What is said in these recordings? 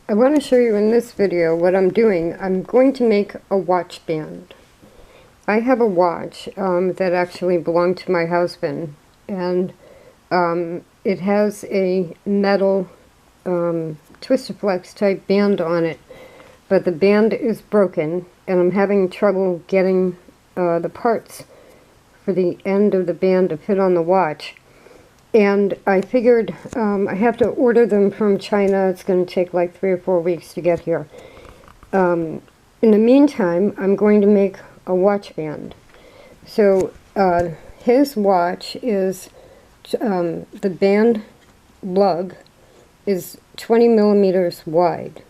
I want to show you in this video what I'm doing. I'm going to make a watch band. I have a watch that actually belonged to my husband, and it has a metal Twistiflex type band on it, but the band is broken and I'm having trouble getting the parts for the end of the band to fit on the watch. And I figured I have to order them from China. It's going to take like 3 or 4 weeks to get here. In the meantime, I'm going to make a watch band. So his watch is, the band lug is 20 millimeters wide.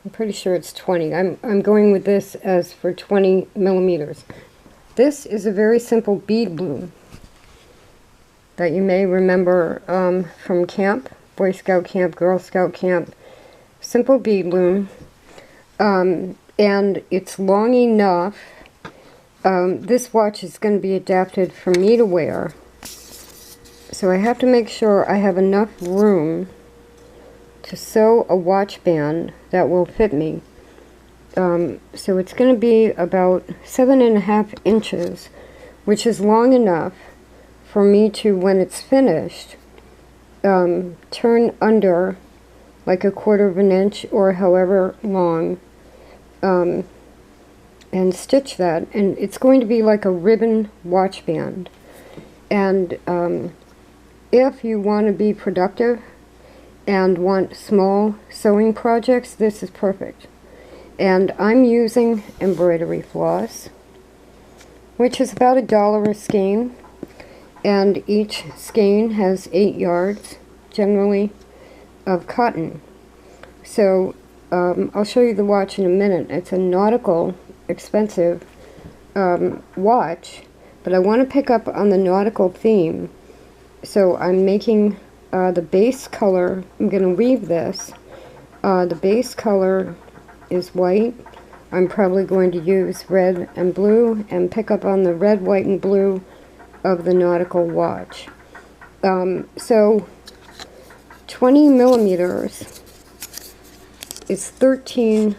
I'm pretty sure it's 20. I'm going with this as for 20 millimeters. This is a very simple bead loom that you may remember from camp, Boy Scout camp, Girl Scout camp. Simple bead loom, and it's long enough. This watch is going to be adapted for me to wear, so I have to make sure I have enough room to sew a watch band that will fit me. So it's going to be about 7.5 inches, which is long enough for me to, when it's finished, turn under like 1/4 of an inch or however long, and stitch that, and it's going to be like a ribbon watch band. And if you want to be productive and want small sewing projects, this is perfect. And I'm using embroidery floss, which is about $1 a skein. And each skein has 8 yards, generally, of cotton. So I'll show you the watch in a minute. It's a nautical, expensive watch, but I want to pick up on the nautical theme. So I'm making the base color. I'm going to weave this. The base color is white. I'm probably going to use red and blue and pick up on the red, white, and blue of the nautical watch. So 20 millimeters is 13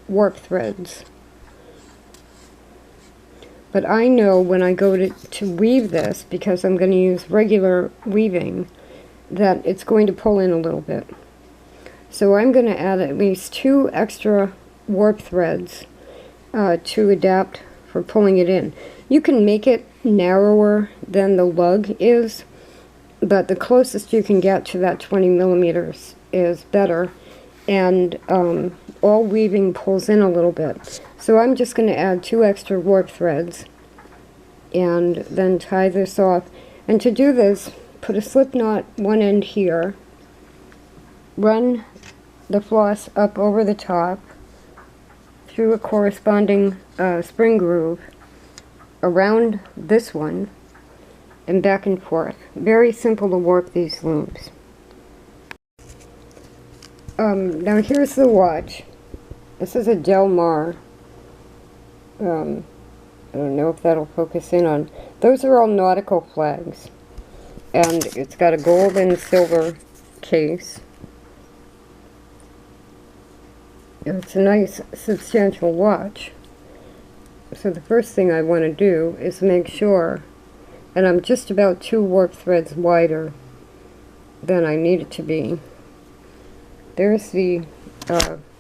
warp threads. But I know when I go to weave this, because I'm going to use regular weaving, that it's going to pull in a little bit. So I'm going to add at least 2 extra warp threads to adapt for pulling it in. You can make it narrower than the lug is, but the closest you can get to that 20 millimeters is better, and all weaving pulls in a little bit. So I'm just going to add 2 extra warp threads and then tie this off. And to do this, put a slip knot one end here, run the floss up over the top through a corresponding spring groove around this one and back and forth. Very simple to warp these looms. Now here's the watch. This is a Del Mar. I don't know if that'll focus in on. Those are all nautical flags. And it's got a gold and silver case. It's a nice substantial watch. So the first thing I want to do is make sure, and I'm just about 2 warp threads wider than I need it to be. There's the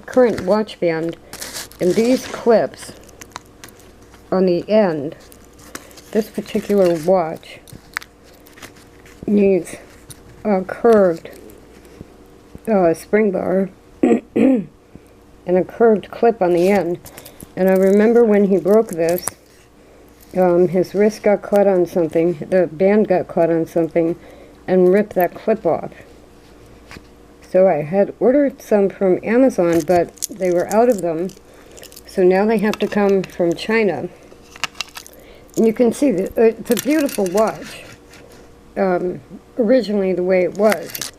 current watch band, and these clips on the end. This particular watch needs a curved spring bar and a curved clip on the end. And I remember when he broke this, his wrist got caught on something, the band got caught on something, and ripped that clip off. So I had ordered some from Amazon, but they were out of them, so now they have to come from China. And you can see that it's a beautiful watch, originally the way it was.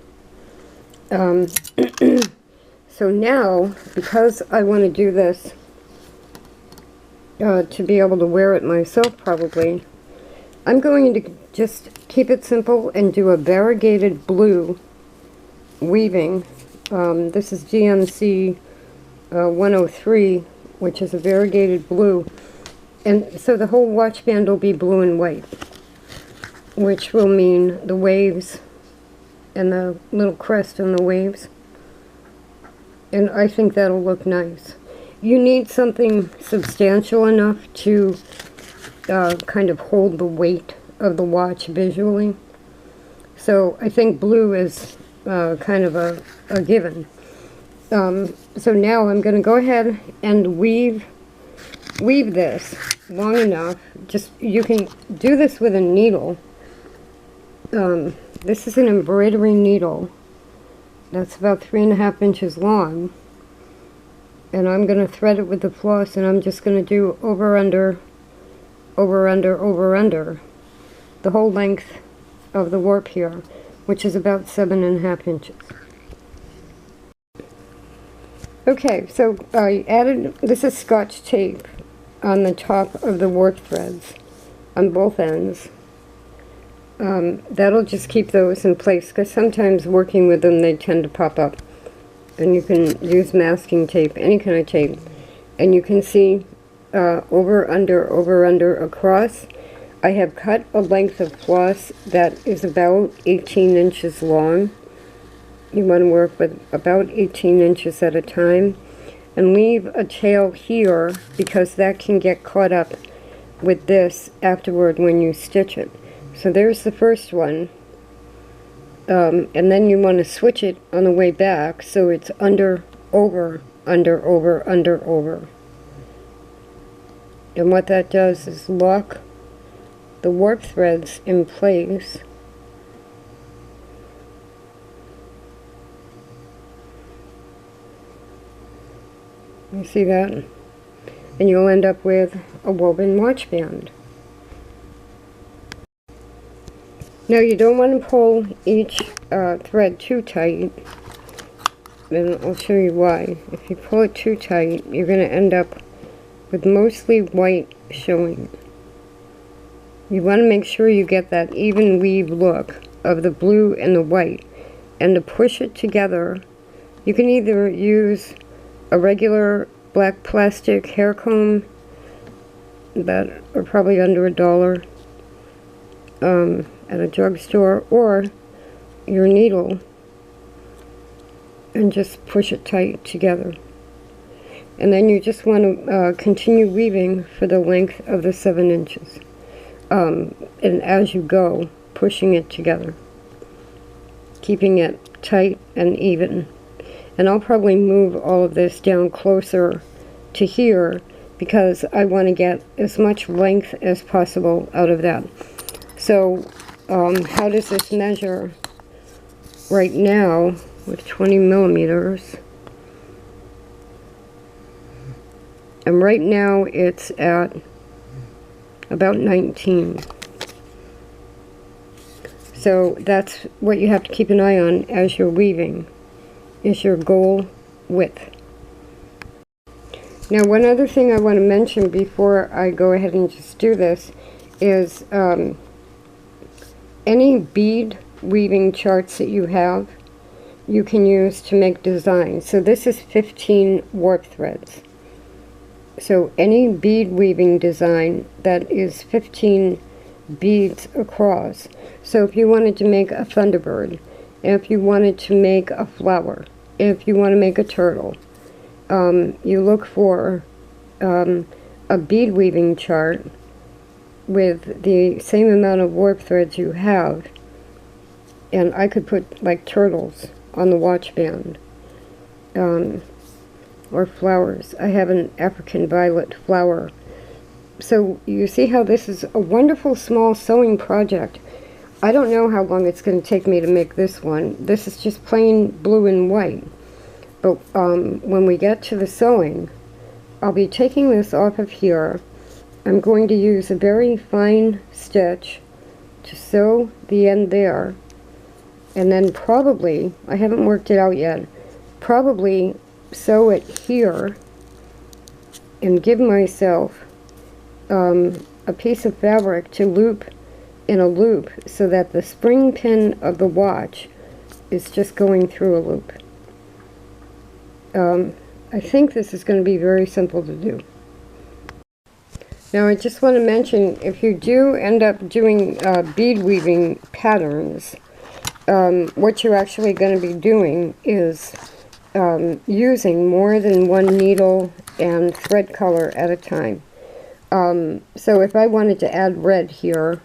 So now, because I want to do this to be able to wear it myself probably, I'm going to just keep it simple and do a variegated blue weaving This is GMC 103, which is a variegated blue. And so the whole watch band will be blue and white, which will mean the waves and the little crest on the waves. And I think that'll look nice. You need something substantial enough to kind of hold the weight of the watch visually. So I think blue is kind of a given. So now I'm going to go ahead and weave this long enough. Just, you can do this with a needle. This is an embroidery needle that's about 3.5 inches long, and I'm going to thread it with the floss, and I'm just going to do over, under, over, under, over, under the whole length of the warp here, which is about 7.5 inches. Okay, so I added, this is Scotch tape on the top of the warp threads on both ends. That'll just keep those in place, because sometimes working with them they tend to pop up. And you can use masking tape, any kind of tape, and you can see over, under, across. I have cut a length of floss that is about 18 inches long. You want to work with about 18 inches at a time, and leave a tail here because that can get caught up with this afterward when you stitch it. So there's the first one, and then you want to switch it on the way back so it's under, over, under, over, under, over. And what that does is lock the warp threads in place. You see that? And you'll end up with a woven watch band. Now you don't want to pull each thread too tight, and I'll show you why. If you pull it too tight, you're going to end up with mostly white showing. You want to make sure you get that even weave look of the blue and the white, and to push it together, you can either use a regular black plastic hair comb that are probably under $1 at a drugstore, or your needle, and just push it tight together. And then you just want to continue weaving for the length of the 7 inches, and as you go, pushing it together, keeping it tight and even. And I'll probably move all of this down closer to here because I want to get as much length as possible out of that. So how does this measure right now with 20 millimeters? And right now it's at about 19. So that's what you have to keep an eye on as you're weaving, is your goal width. Now one other thing I want to mention before I go ahead and just do this is any bead weaving charts that you have, you can use to make designs. So this is 15 warp threads. So any bead weaving design that is 15 beads across. So if you wanted to make a thunderbird, if you wanted to make a flower, if you want to make a turtle, you look for a bead weaving chart with the same amount of warp threads you have, and I could put like turtles on the watch band, or flowers. I have an African violet flower. So you see how this is a wonderful small sewing project. I don't know how long it's going to take me to make this one. This is just plain blue and white. But when we get to the sewing, I'll be taking this off of here. I'm going to use a very fine stitch to sew the end there, and then probably, I haven't worked it out yet, probably sew it here and give myself a piece of fabric to loop in a loop so that the spring pin of the watch is just going through a loop. I think this is going to be very simple to do. Now I just want to mention, if you do end up doing bead weaving patterns, what you're actually going to be doing is using more than one needle and thread color at a time. So if I wanted to add red here,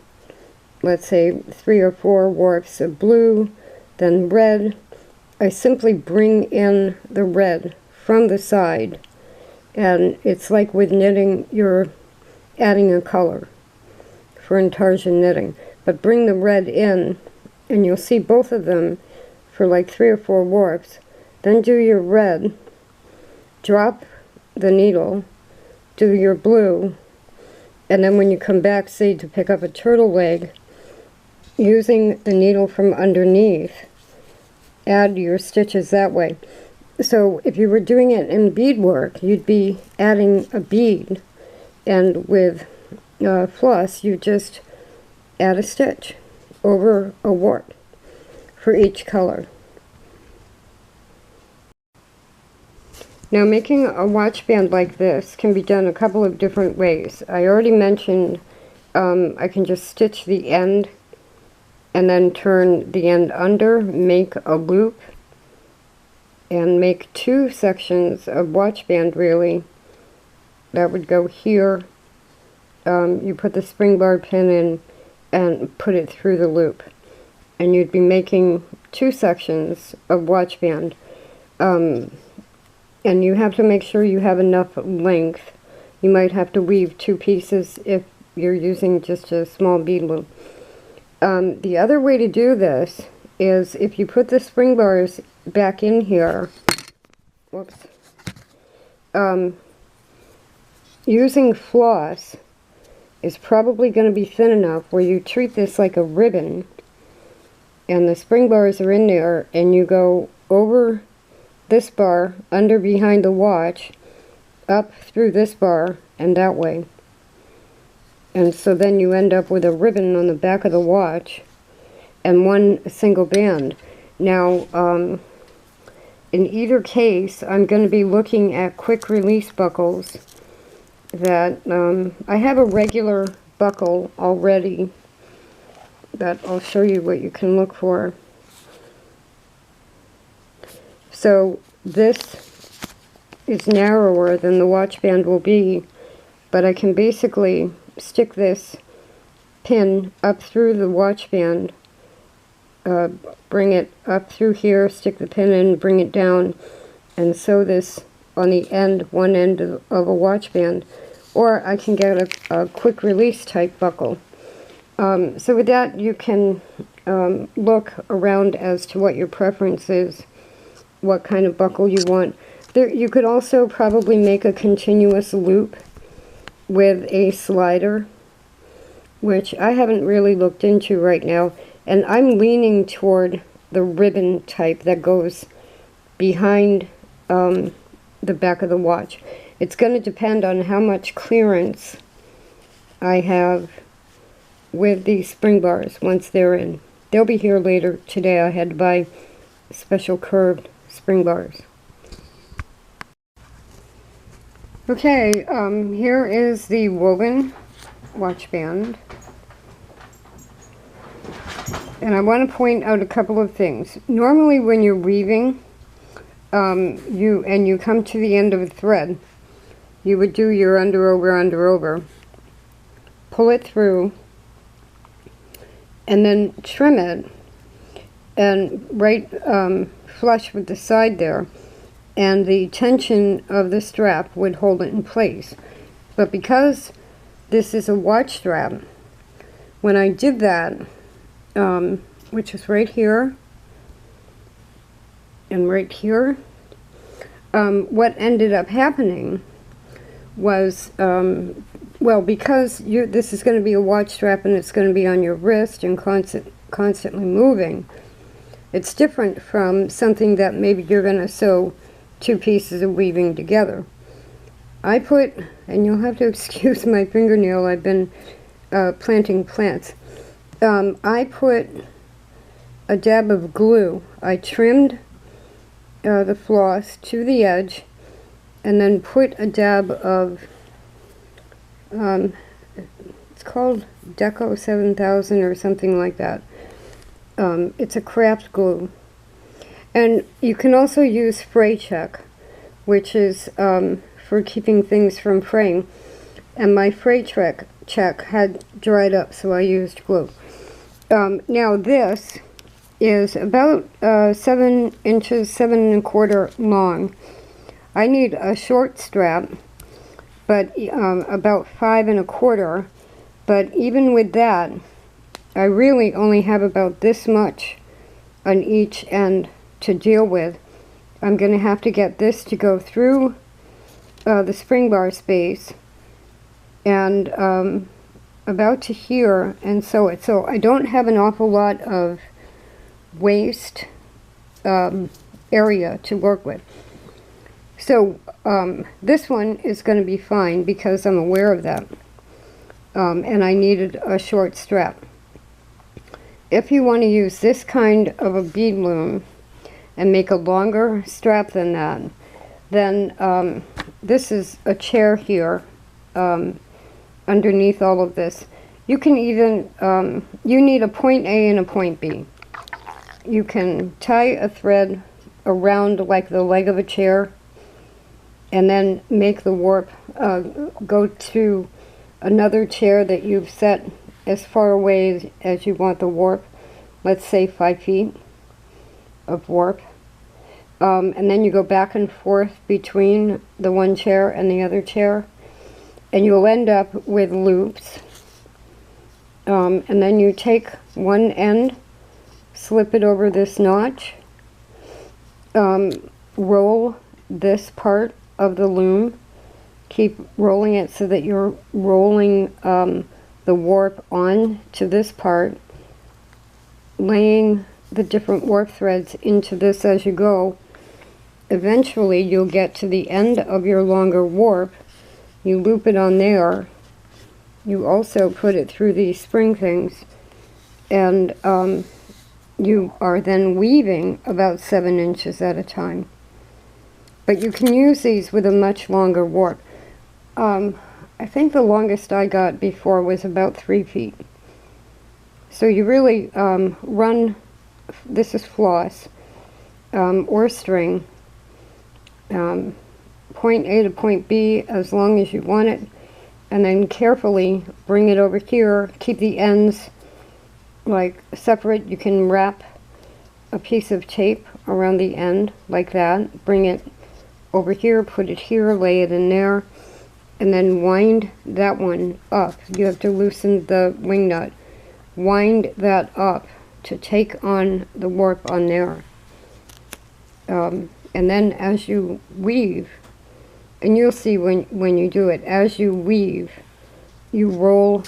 let's say 3 or 4 warps of blue, then red, I simply bring in the red from the side, and it's like with knitting, you're adding a color for intarsia knitting, but bring the red in, and you'll see both of them for like 3 or 4 warps. Then do your red, drop the needle, do your blue, and then when you come back, say to pick up a turtle leg, using the needle from underneath, add your stitches that way. So if you were doing it in beadwork, you'd be adding a bead, and with floss, you just add a stitch over a warp for each color. Now making a watch band like this can be done a couple of different ways. I already mentioned I can just stitch the end and then turn the end under, make a loop, and make 2 sections of watch band really. That would go here. You put the spring bar pin in and put it through the loop. And you'd be making 2 sections of watch band. And you have to make sure you have enough length. You might have to weave 2 pieces if you're using just a small bead loop. The other way to do this is if you put the spring bars back in here, whoops, using floss is probably going to be thin enough where you treat this like a ribbon, and the spring bars are in there, and you go over this bar, under behind the watch, up through this bar, and that way. And so then you end up with a ribbon on the back of the watch and one single band. Now, in either case, I'm going to be looking at quick release buckles that I have a regular buckle already that I'll show you what you can look for. So this is narrower than the watch band will be, but I can basically stick this pin up through the watch band, bring it up through here, stick the pin in, bring it down, and sew this on the end, one end of a watch band. Or I can get a quick release type buckle. So with that, you can look around as to what your preference is, what kind of buckle you want. You could also probably make a continuous loop with a slider, which I haven't really looked into right now, and I'm leaning toward the ribbon type that goes behind the back of the watch. It's going to depend on how much clearance I have with these spring bars once they're in. They'll be here later today. I had to buy special curved spring bars. Okay, here is the woven watch band. And I want to point out a couple of things. Normally when you're weaving, you come to the end of a thread, you would do your under, over, pull it through, and then trim it, and right flush with the side there, and the tension of the strap would hold it in place. But because this is a watch strap, when I did that, which is right here and right here, what ended up happening was, well, because this is going to be a watch strap and it's going to be on your wrist and constantly moving, it's different from something that maybe you're going to sew 2 pieces of weaving together. I put, and you'll have to excuse my fingernail, I've been planting plants. I put a dab of glue. I trimmed the floss to the edge, and then put a dab of, it's called Deco 7000 or something like that. It's a craft glue. And you can also use spray check, which is for keeping things from fraying. And my spray check had dried up, so I used glue. Now this is about 7 inches, 7¼ long. I need a short strap, but about 5¼ but even with that, I really only have about this much on each end to deal with. I'm going to have to get this to go through the spring bar space and about to here and sew it. So I don't have an awful lot of waist area to work with. So this one is going to be fine because I'm aware of that. And I needed a short strap. If you want to use this kind of a bead loom and make a longer strap than that, then this is a chair here underneath all of this. You can even, you need a point A and a point B. You can tie a thread around like the leg of a chair and then make the warp go to another chair that you've set as far away as you want the warp, let's say 5 feet of warp, and then you go back and forth between the one chair and the other chair, and you'll end up with loops, and then you take one end, slip it over this notch, roll this part of the loom, keep rolling it so that you're rolling the warp on to this part, laying the different warp threads into this as you go. Eventually you'll get to the end of your longer warp, you loop it on there, you also put it through these spring things, and you are then weaving about 7 inches at a time. But you can use these with a much longer warp. I think the longest I got before was about 3 feet. So you really run, this is floss, or string, point A to point B as long as you want it, and then carefully bring it over here, keep the ends like separate. You can wrap a piece of tape around the end like that, bring it over here, put it here, lay it in there, and then wind that one up. You have to loosen the wing nut. Wind that up to take on the warp on there. And then as you weave, and you'll see when you do it, as you weave, you roll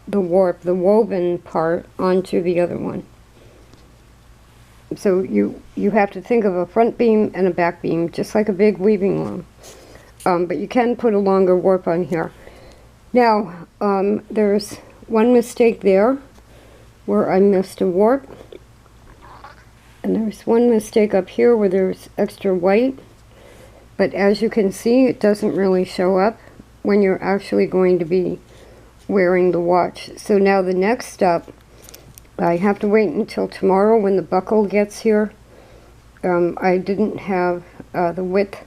the warp, the woven part, onto the other one. So you have to think of a front beam and a back beam, just like a big weaving loom. But you can put a longer warp on here. Now, there's one mistake there where I missed a warp. And there's one mistake up here where there's extra white. But as you can see, it doesn't really show up when you're actually going to be wearing the watch. So now the next step, I have to wait until tomorrow when the buckle gets here. I didn't have the width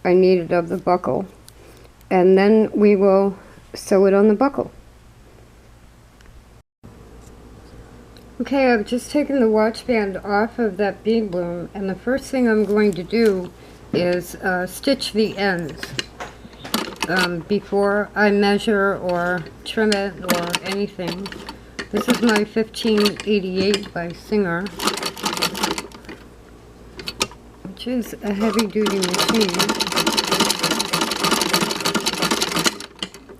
I needed of the buckle, and then we will sew it on the buckle. Okay, I've just taken the watch band off of that bead loom, and the first thing I'm going to do is stitch the ends before I measure or trim it or anything. This is my 1588 by Singer, which is a heavy-duty machine.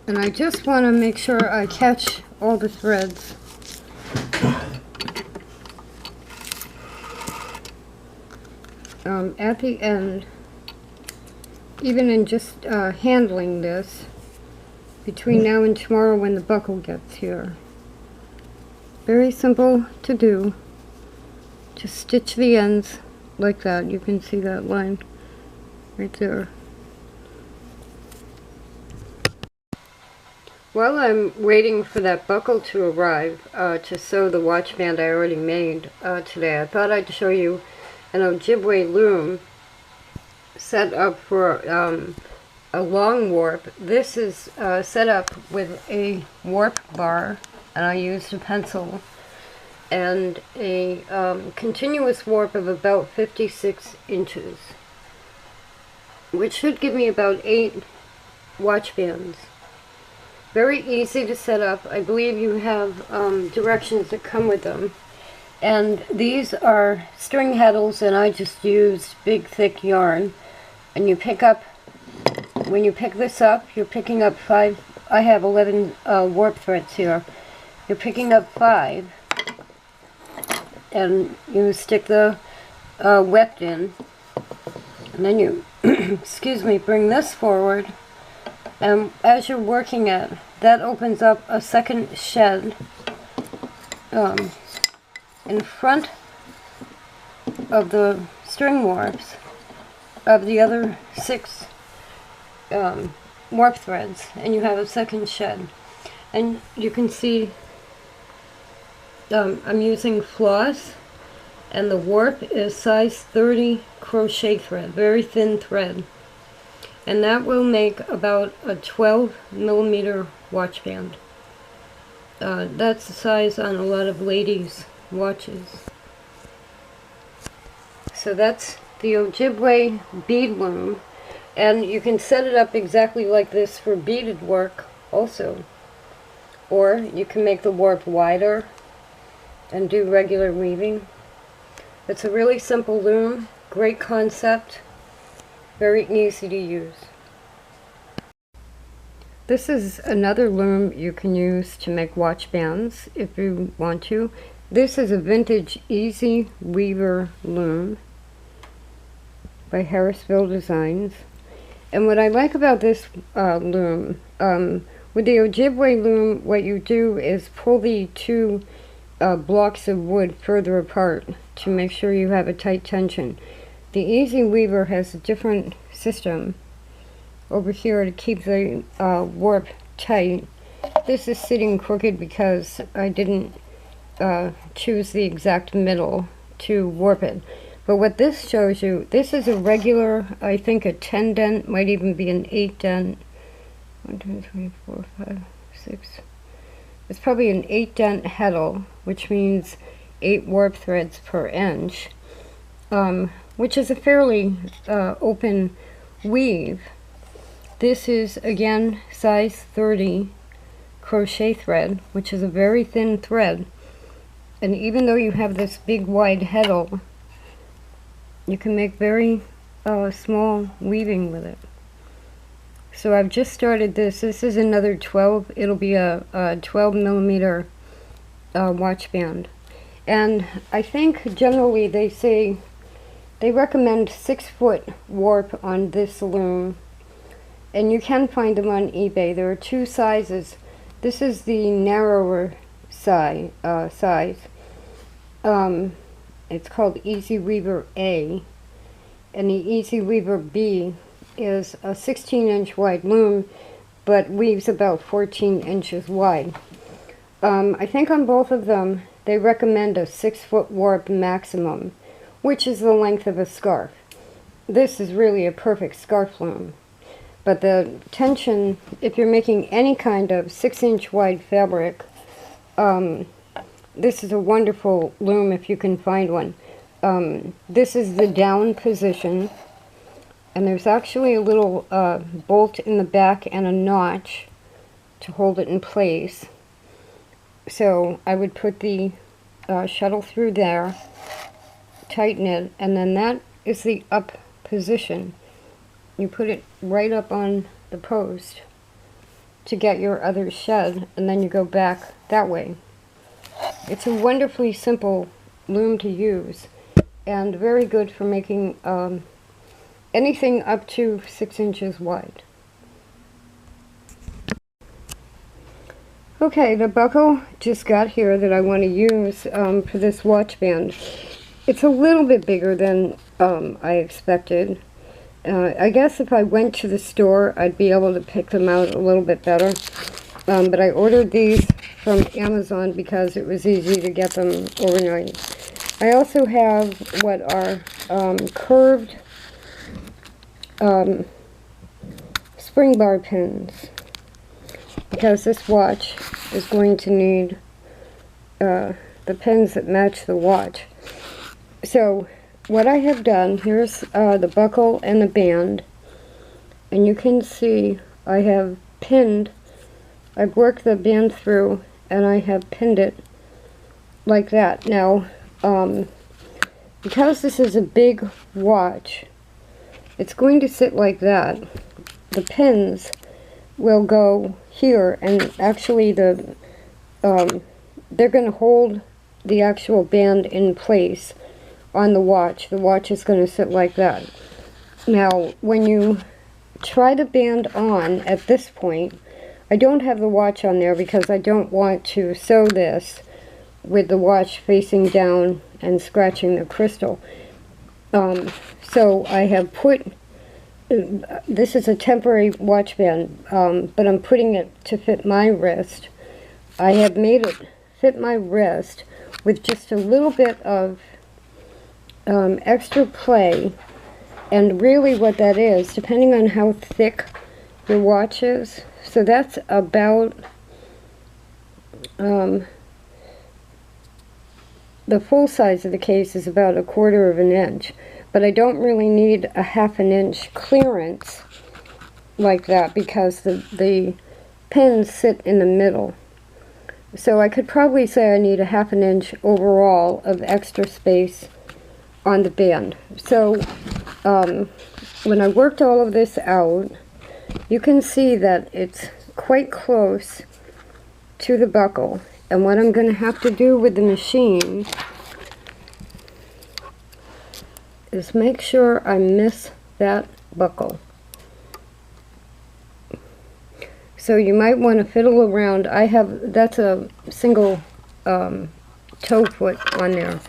And I just want to make sure I catch all the threads. At the end, even in just handling this, between now and tomorrow when the buckle gets here. Very simple to do. Just stitch the ends like that. You can see that line right there. While I'm waiting for that buckle to arrive to sew the watch band I already made today, I thought I'd show you an Ojibwa loom set up for a long warp. This is set up with a warp bar, and I used a pencil, and a continuous warp of about 56 inches, which should give me about 8 watch bands. Very easy to set up. I believe you have directions that come with them. And these are string heddles, and I just used big thick yarn. And you pick up, when you pick this up, you're picking up 5, I have 11 warp threads here. You're picking up 5, and you stick the weft in, and then you, excuse me, bring this forward, and as you're working it, that opens up a second shed in front of the string warps of the other 6 warp threads, and you have a second shed. And you can see I'm using floss, and the warp is size 30 crochet thread, very thin thread, and that will make about a 12 millimeter watch band. That's the size on a lot of ladies' watches. So that's the Ojibwa bead loom, and you can set it up exactly like this for beaded work also, or you can make the warp wider and do regular weaving. It's a really simple loom, great concept, very easy to use. This is another loom you can use to make watch bands if you want to. This is a vintage Easy Weaver loom by Harrisville Designs. And what I like about this loom, with the Ojibwa loom, what you do is pull the 2 blocks of wood further apart to make sure you have a tight tension. The Easy Weaver has a different system over here to keep the warp tight. This is sitting crooked because I didn't choose the exact middle to warp it. But what this shows you, this is a regular, I think a 10 dent, might even be an 8 dent. 1, 2, 3, 4, 5, 6. It's probably an 8 dent heddle, which means 8 warp threads per inch, which is a fairly open weave. This is again size 30 crochet thread, which is a very thin thread, and even though you have this big wide heddle, you can make very small weaving with it. So I've just started this. This is another 12, it'll be a 12 millimeter watch band. And I think generally they say, they recommend 6-foot warp on this loom. And you can find them on eBay. There are 2 sizes. This is the narrower size. It's called Easy Weaver A. And the Easy Weaver B is a 16-inch wide loom, but weaves about 14 inches wide. I think on both of them, they recommend a 6-foot warp maximum, which is the length of a scarf. This is really a perfect scarf loom. But the tension, if you're making any kind of 6-inch wide fabric, this is a wonderful loom if you can find one. This is the down position, and there's actually a little bolt in the back and a notch to hold it in place. So I would put the shuttle through there, tighten it, and then that is the up position. You put it right up on the post to get your other shed, and then you go back that way. It's a wonderfully simple loom to use, and very good for making anything up to 6 inches wide. Okay, the buckle just got here that I want to use for this watch band. It's a little bit bigger than I expected. I guess if I went to the store, I'd be able to pick them out a little bit better. But I ordered these from Amazon because it was easy to get them overnight. I also have what are curved spring bar pins, because this watch is going to need the pins that match the watch. So what I have done, here's the buckle and the band, and you can see I have pinned, I've worked the band through and I have pinned it like that. Now because this is a big watch, it's going to sit like that. The pins will go here, and actually they're going to hold the actual band in place on the watch. The watch is going to sit like that. Now, when you try the band on at this point, I don't have the watch on there because I don't want to sew this with the watch facing down and scratching the crystal. So I have put, this is a temporary watch band, but I'm putting it to fit my wrist. I have made it fit my wrist with just a little bit of extra play, and really what that is, depending on how thick your watch is, so that's about the full size of the case is about 1/4 of an inch, but I don't really need a 1/2 inch clearance like that because the pins sit in the middle. So I could probably say I need a 1/2 inch overall of extra space on the band. So when I worked all of this out, you can see that it's quite close to the buckle. And what I'm going to have to do with the machine is make sure I miss that buckle. So you might want to fiddle around. That's a single toe foot on there.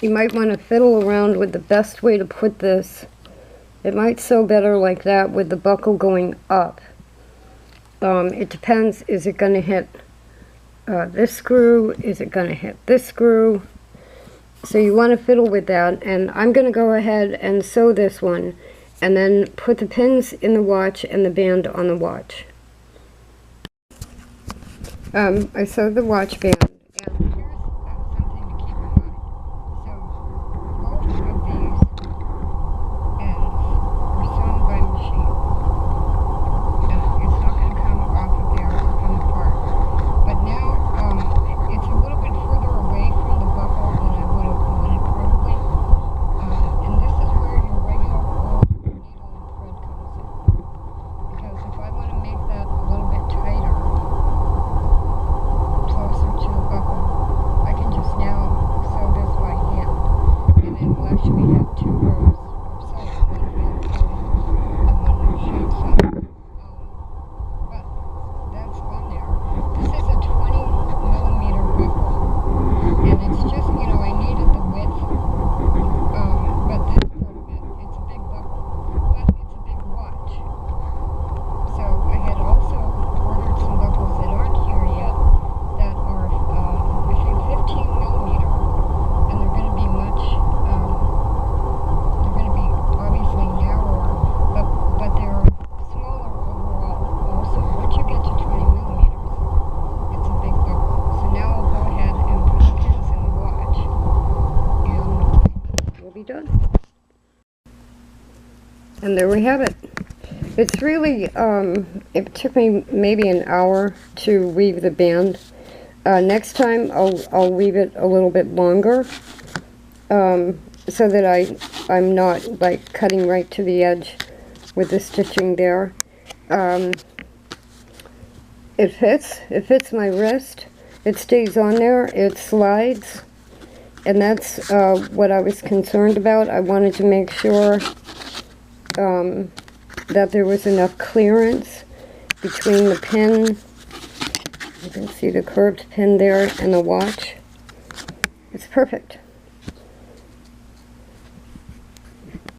You might want to fiddle around with the best way to put this. It might sew better like that with the buckle going up. It depends, is it going to hit this screw? Is it going to hit this screw? So you want to fiddle with that, and I'm going to go ahead and sew this one and then put the pins in the watch and the band on the watch. I sewed the watch band, and here's something to keep in mind. So both of these ends were sewn by machine. It's not going to come off of there or come apart. But now it's a little bit further away from the buckle than I would have wanted probably. And this is where your regular old needle and thread comes in. Because if I want to make that a little bit tighter, closer to the buckle, I can just now sew this by hand. And then we'll actually have 2 rows of sewing, one hand sewing and one machine sewing. But that's on there. This is a 20mm buckle, and it's just, I needed the width, but this part of it, it's a big buckle, but it's a big watch. So I had also ordered some buckles that aren't here yet that are, I think 15mm, and they're going to be much, they're going to be obviously narrower, but they're smaller overall also. Once you get to 20mm, it's a big buckle. So now I'll go ahead and put the pins in the watch, and we'll be done. And there we have it. It's really, it took me maybe an hour to weave the band. Next time I'll weave it a little bit longer, so that I'm not like cutting right to the edge with the stitching there. It fits my wrist, it stays on there, it slides, and that's what I was concerned about. I wanted to make sure that there was enough clearance between the pin, you can see the curved pin there, and the watch. It's perfect.